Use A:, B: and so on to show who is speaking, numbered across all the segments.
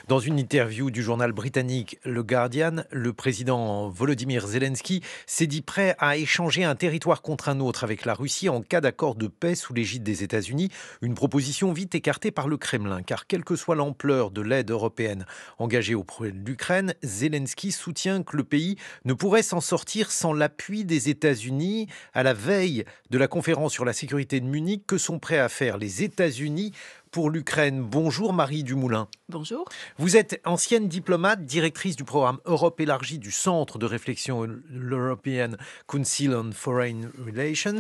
A: Dans une interview du journal britannique Le Guardian, le président Volodymyr Zelensky s'est dit prêt à échanger un territoire contre un autre avec la Russie en cas d'accord de paix sous l'égide des États-Unis. Une proposition vite écartée par le Kremlin, car quelle que soit l'ampleur de l'aide européenne engagée auprès de l'Ukraine, Zelensky soutient que le pays ne pourrait s'en sortir sans l'appui des États-Unis. À la veille de la conférence sur la sécurité de Munich, que sont prêts à faire les États-Unis pour l'Ukraine? Bonjour Marie Dumoulin.
B: Bonjour.
A: Vous êtes ancienne diplomate, directrice du programme Europe élargie du Centre de réflexion l'European Council on Foreign Relations.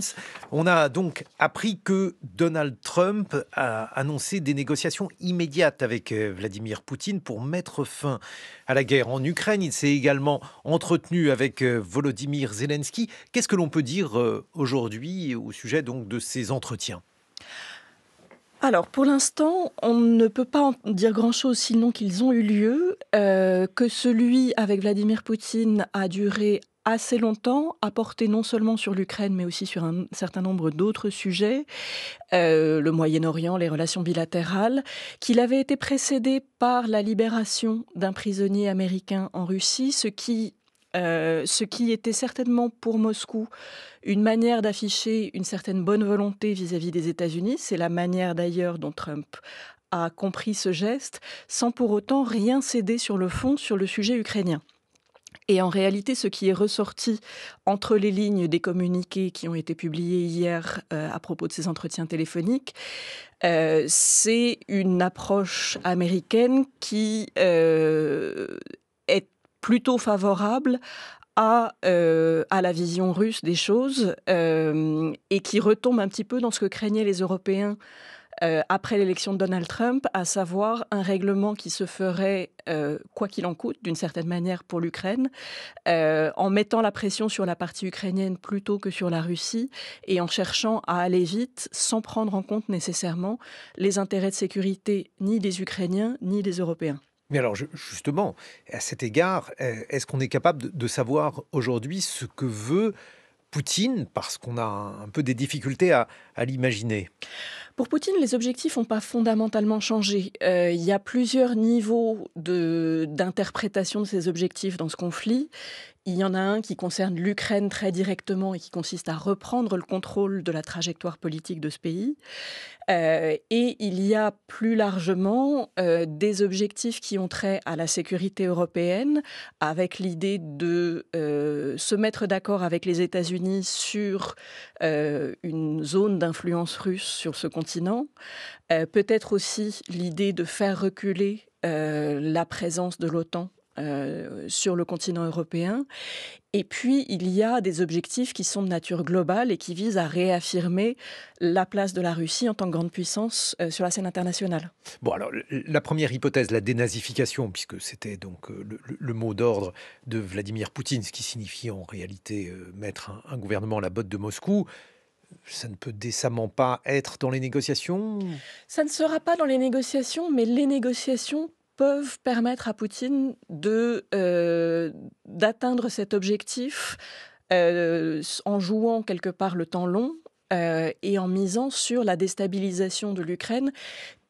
A: On a donc appris que Donald Trump a annoncé des négociations immédiates avec Vladimir Poutine pour mettre fin à la guerre en Ukraine. Il s'est également entretenu avec Volodymyr Zelensky. Qu'est-ce que l'on peut dire aujourd'hui au sujet donc de ces entretiens ?
B: Alors, pour l'instant, on ne peut pas en dire grand-chose sinon qu'ils ont eu lieu, que celui avec Vladimir Poutine a duré assez longtemps, a porté non seulement sur l'Ukraine, mais aussi sur un certain nombre d'autres sujets, le Moyen-Orient, les relations bilatérales, qu'il avait été précédé par la libération d'un prisonnier américain en Russie, ce qui était certainement pour Moscou une manière d'afficher une certaine bonne volonté vis-à-vis des États-Unis. C'est la manière d'ailleurs dont Trump a compris ce geste, sans pour autant rien céder sur le fond, sur le sujet ukrainien. Et en réalité, ce qui est ressorti entre les lignes des communiqués qui ont été publiés hier à propos de ces entretiens téléphoniques, c'est une approche américaine qui est plutôt favorable à la vision russe des choses et qui retombe un petit peu dans ce que craignaient les Européens après l'élection de Donald Trump, à savoir un règlement qui se ferait, quoi qu'il en coûte, d'une certaine manière pour l'Ukraine, en mettant la pression sur la partie ukrainienne plutôt que sur la Russie et en cherchant à aller vite sans prendre en compte nécessairement les intérêts de sécurité ni des Ukrainiens ni des Européens.
A: Mais alors justement, à cet égard, est-ce qu'on est capable de savoir aujourd'hui ce que veut Poutine? Parce qu'on a un peu des difficultés à l'imaginer.
B: Pour Poutine, les objectifs n'ont pas fondamentalement changé. Il y a plusieurs niveaux d'interprétation de ces objectifs dans ce conflit. Il y en a un qui concerne l'Ukraine très directement et qui consiste à reprendre le contrôle de la trajectoire politique de ce pays. Et il y a plus largement des objectifs qui ont trait à la sécurité européenne, avec l'idée de se mettre d'accord avec les États-Unis sur une zone d'influence russe sur ce continent. Peut-être aussi l'idée de faire reculer la présence de l'OTAN sur le continent européen. Et puis, il y a des objectifs qui sont de nature globale et qui visent à réaffirmer la place de la Russie en tant que grande puissance sur la scène internationale.
A: Bon, alors, la première hypothèse, la dénazification, puisque c'était donc le mot d'ordre de Vladimir Poutine, ce qui signifie en réalité mettre un gouvernement à la botte de Moscou, ça ne peut décemment pas être dans les négociations?
B: Ça ne sera pas dans les négociations, mais les négociations peuvent permettre à Poutine d'atteindre cet objectif en jouant quelque part le temps long et en misant sur la déstabilisation de l'Ukraine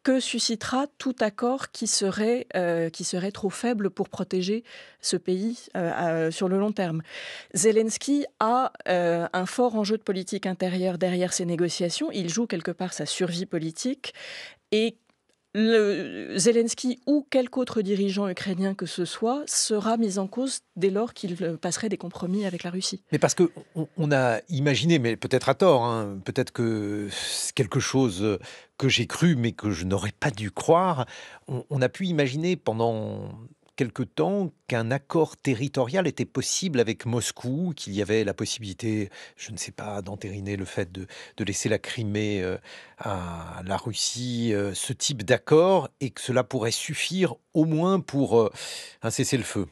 B: que suscitera tout accord qui serait trop faible pour protéger ce pays sur le long terme. Zelensky a un fort enjeu de politique intérieure derrière ces négociations. Il joue quelque part sa survie politique et Zelensky ou quelque autre dirigeant ukrainien que ce soit sera mis en cause dès lors qu'il passerait des compromis avec la Russie.
A: Mais parce qu'on a imaginé, mais peut-être à tort, hein, peut-être que c'est quelque chose que j'ai cru, mais que je n'aurais pas dû croire. On a pu imaginer pendant quelque temps qu'un accord territorial était possible avec Moscou, qu'il y avait la possibilité, je ne sais pas, d'entériner le fait de laisser la Crimée à la Russie, ce type d'accord, et que cela pourrait suffire au moins pour un cessez-le-feu.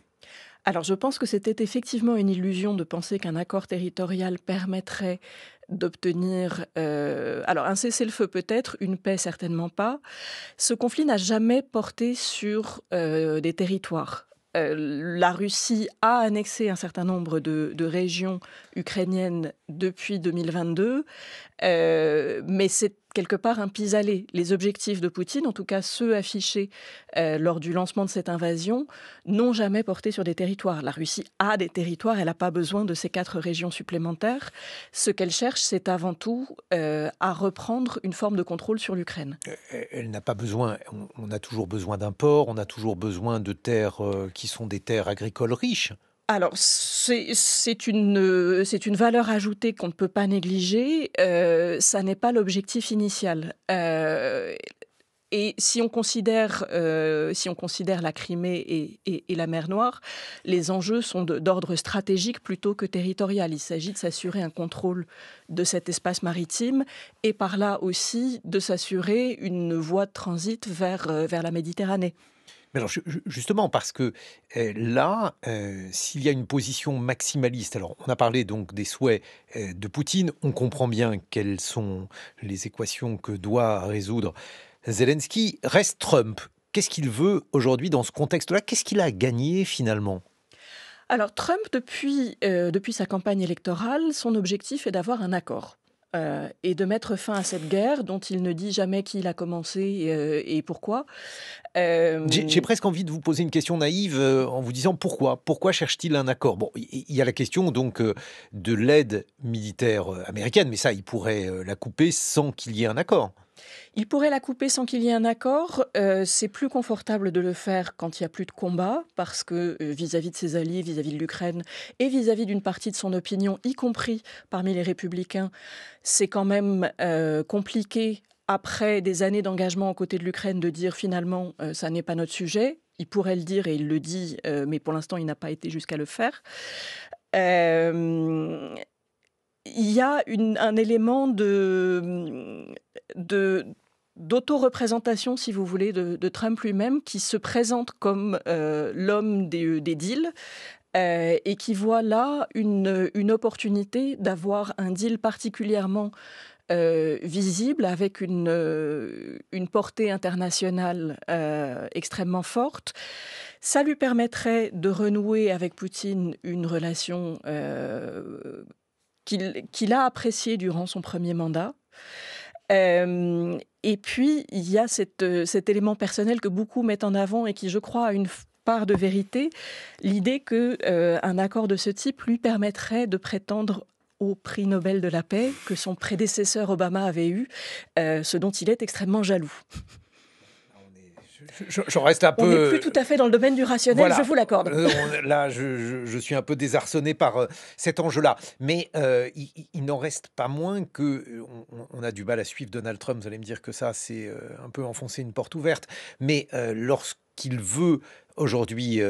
B: Alors je pense que c'était effectivement une illusion de penser qu'un accord territorial permettrait d'obtenir alors un cessez-le-feu peut-être, une paix certainement pas. Ce conflit n'a jamais porté sur des territoires. La Russie a annexé un certain nombre de régions ukrainiennes depuis 2022, mais c'est quelque part un pis-aller. Les objectifs de Poutine, en tout cas ceux affichés lors du lancement de cette invasion, n'ont jamais porté sur des territoires. La Russie a des territoires, elle n'a pas besoin de ces 4 régions supplémentaires. Ce qu'elle cherche, c'est avant tout à reprendre une forme de contrôle sur l'Ukraine.
A: Elle n'a pas besoin, on a toujours besoin d'un port, on a toujours besoin de terres qui sont des terres agricoles riches.
B: Alors, c'est une valeur ajoutée qu'on ne peut pas négliger. Ça n'est pas l'objectif initial. Et si on considère la Crimée et la mer Noire, les enjeux sont d'ordre stratégique plutôt que territorial. Il s'agit de s'assurer un contrôle de cet espace maritime et par là aussi de s'assurer une voie de transit vers la Méditerranée.
A: Mais alors justement, parce que là, s'il y a une position maximaliste, alors on a parlé donc des souhaits de Poutine, on comprend bien quelles sont les équations que doit résoudre Zelensky. Reste Trump. Qu'est-ce qu'il veut aujourd'hui dans ce contexte-là? Qu'est-ce qu'il a gagné finalement?
B: Alors Trump, depuis sa campagne électorale, son objectif est d'avoir un accord. Et de mettre fin à cette guerre dont il ne dit jamais qui l'a commencé et pourquoi.
A: J'ai presque envie de vous poser une question naïve en vous disant pourquoi? Pourquoi cherche-t-il un accord? Bon, il y a la question donc de l'aide militaire américaine, mais ça, il pourrait la couper sans qu'il y ait un accord.
B: Il pourrait la couper sans qu'il y ait un accord. C'est plus confortable de le faire quand il n'y a plus de combat, parce que vis-à-vis de ses alliés, vis-à-vis de l'Ukraine et vis-à-vis d'une partie de son opinion, y compris parmi les républicains, c'est quand même compliqué, après des années d'engagement aux côtés de l'Ukraine, de dire finalement ça n'est pas notre sujet. Il pourrait le dire et il le dit, mais pour l'instant il n'a pas été jusqu'à le faire. Il y a un élément d'auto-représentation, si vous voulez, de Trump lui-même, qui se présente comme l'homme des deals et qui voit là une opportunité d'avoir un deal particulièrement visible, avec une portée internationale extrêmement forte. Ça lui permettrait de renouer avec Poutine une relation qu'il a appréciée durant son premier mandat. Et puis, il y a cet élément personnel que beaucoup mettent en avant et qui, je crois, a une part de vérité, l'idée qu'un accord de ce type lui permettrait de prétendre au prix Nobel de la paix que son prédécesseur Obama avait eu, ce dont il est extrêmement jaloux.
A: Je reste un peu...
B: On n'est plus tout à fait dans le domaine du rationnel, voilà. Je vous l'accorde.
A: Là, je suis un peu désarçonné par cet enjeu-là. Mais il n'en reste pas moins que... On a du mal à suivre Donald Trump. Vous allez me dire que ça, c'est un peu enfoncer une porte ouverte. Mais lorsqu'il veut aujourd'hui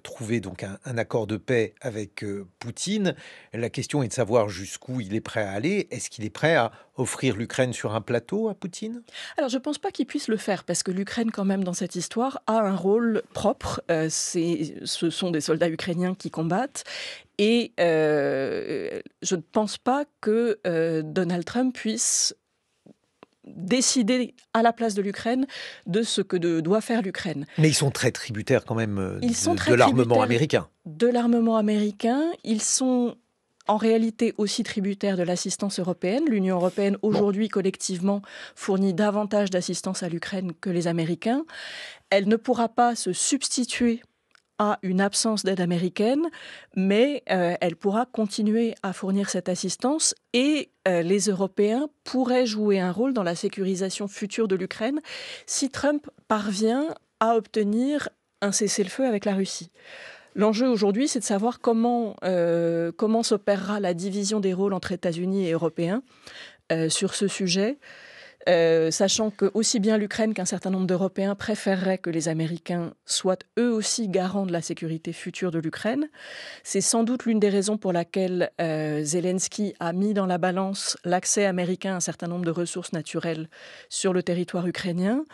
A: trouver donc un accord de paix avec Poutine, la question est de savoir jusqu'où il est prêt à aller. Est-ce qu'il est prêt à offrir l'Ukraine sur un plateau à Poutine?
B: Alors je ne pense pas qu'il puisse le faire, parce que l'Ukraine quand même dans cette histoire a un rôle propre. Ce sont des soldats ukrainiens qui combattent. Et je ne pense pas que Donald Trump puisse décider à la place de l'Ukraine de ce que doit faire l'Ukraine.
A: Mais ils sont très tributaires quand même de l'armement américain.
B: De l'armement américain, ils sont en réalité aussi tributaires de l'assistance européenne. L'Union européenne aujourd'hui collectivement fournit davantage d'assistance à l'Ukraine que les Américains. Elle ne pourra pas se substituer à une absence d'aide américaine, mais elle pourra continuer à fournir cette assistance et les Européens pourraient jouer un rôle dans la sécurisation future de l'Ukraine si Trump parvient à obtenir un cessez-le-feu avec la Russie. L'enjeu aujourd'hui, c'est de savoir comment s'opérera la division des rôles entre États-Unis et Européens sur ce sujet. Sachant que aussi bien l'Ukraine qu'un certain nombre d'Européens préféreraient que les Américains soient eux aussi garants de la sécurité future de l'Ukraine. C'est sans doute l'une des raisons pour laquelle Zelensky a mis dans la balance l'accès américain à un certain nombre de ressources naturelles sur le territoire ukrainien.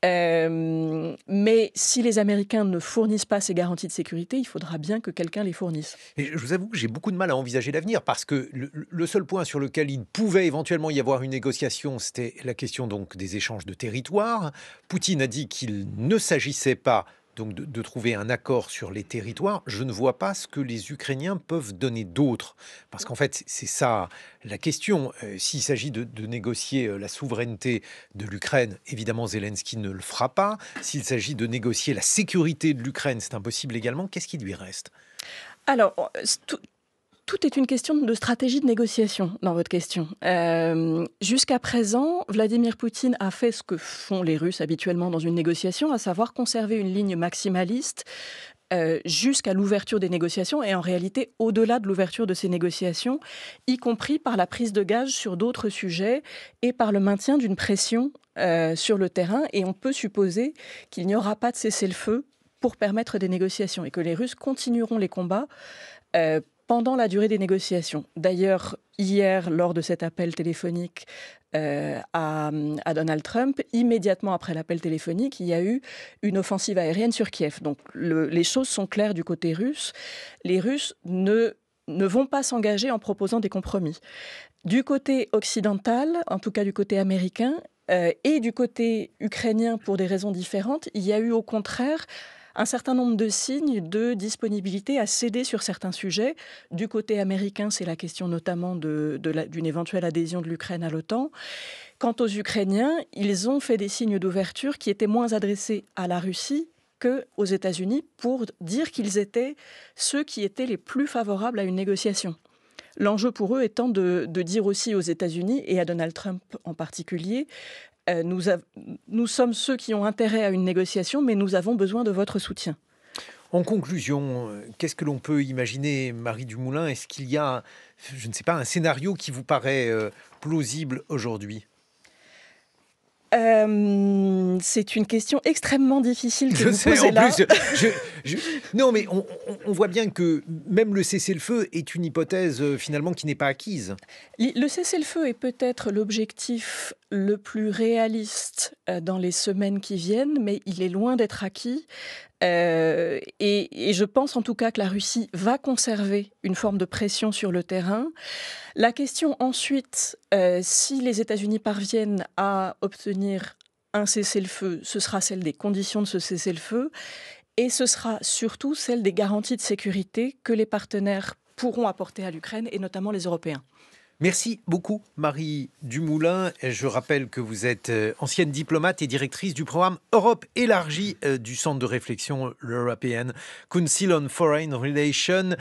B: Mais si les Américains ne fournissent pas ces garanties de sécurité, il faudra bien que quelqu'un les fournisse.
A: Et je vous avoue que j'ai beaucoup de mal à envisager l'avenir, parce que le seul point sur lequel il pouvait éventuellement y avoir une négociation, c'était la question donc des échanges de territoires. Poutine a dit qu'il ne s'agissait pas donc de trouver un accord sur les territoires, je ne vois pas ce que les Ukrainiens peuvent donner d'autre. Parce qu'en fait, c'est ça la question. S'il s'agit de négocier la souveraineté de l'Ukraine, évidemment, Zelensky ne le fera pas. S'il s'agit de négocier la sécurité de l'Ukraine, c'est impossible également. Qu'est-ce qui lui reste?
B: Alors, tout est une question de stratégie de négociation dans votre question. Jusqu'à présent, Vladimir Poutine a fait ce que font les Russes habituellement dans une négociation, à savoir conserver une ligne maximaliste jusqu'à l'ouverture des négociations et en réalité au-delà de l'ouverture de ces négociations, y compris par la prise de gage sur d'autres sujets et par le maintien d'une pression sur le terrain. Et on peut supposer qu'il n'y aura pas de cessez-le-feu pour permettre des négociations et que les Russes continueront les combats pendant la durée des négociations. D'ailleurs, hier, lors de cet appel téléphonique à Donald Trump, immédiatement après l'appel téléphonique, il y a eu une offensive aérienne sur Kiev. Donc les choses sont claires du côté russe. Les Russes ne vont pas s'engager en proposant des compromis. Du côté occidental, en tout cas du côté américain, et du côté ukrainien, pour des raisons différentes, il y a eu au contraire un certain nombre de signes de disponibilité à céder sur certains sujets. Du côté américain, c'est la question notamment d'une éventuelle adhésion de l'Ukraine à l'OTAN. Quant aux Ukrainiens, ils ont fait des signes d'ouverture qui étaient moins adressés à la Russie qu'aux États-Unis pour dire qu'ils étaient ceux qui étaient les plus favorables à une négociation. L'enjeu pour eux étant de dire aussi aux États-Unis, et à Donald Trump en particulier, nous sommes ceux qui ont intérêt à une négociation, mais nous avons besoin de votre soutien.
A: En conclusion, qu'est-ce que l'on peut imaginer, Marie Dumoulin? Est-ce qu'il y a, je ne sais pas, un scénario qui vous paraît plausible aujourd'hui?
B: C'est une question extrêmement difficile que
A: Je
B: vous
A: sais,
B: posez
A: en
B: là.
A: plus, non, mais on voit bien que même le cessez-le-feu est une hypothèse finalement qui n'est pas acquise.
B: Le cessez-le-feu est peut-être l'objectif le plus réaliste dans les semaines qui viennent, mais il est loin d'être acquis. Et je pense en tout cas que la Russie va conserver une forme de pression sur le terrain. La question ensuite, si les États-Unis parviennent à obtenir un cessez-le-feu, ce sera celle des conditions de ce cessez-le-feu et ce sera surtout celle des garanties de sécurité que les partenaires pourront apporter à l'Ukraine et notamment les Européens.
A: Merci beaucoup, Marie Dumoulin. Je rappelle que vous êtes ancienne diplomate et directrice du programme Europe élargie du centre de réflexion l'European Council on Foreign Relations.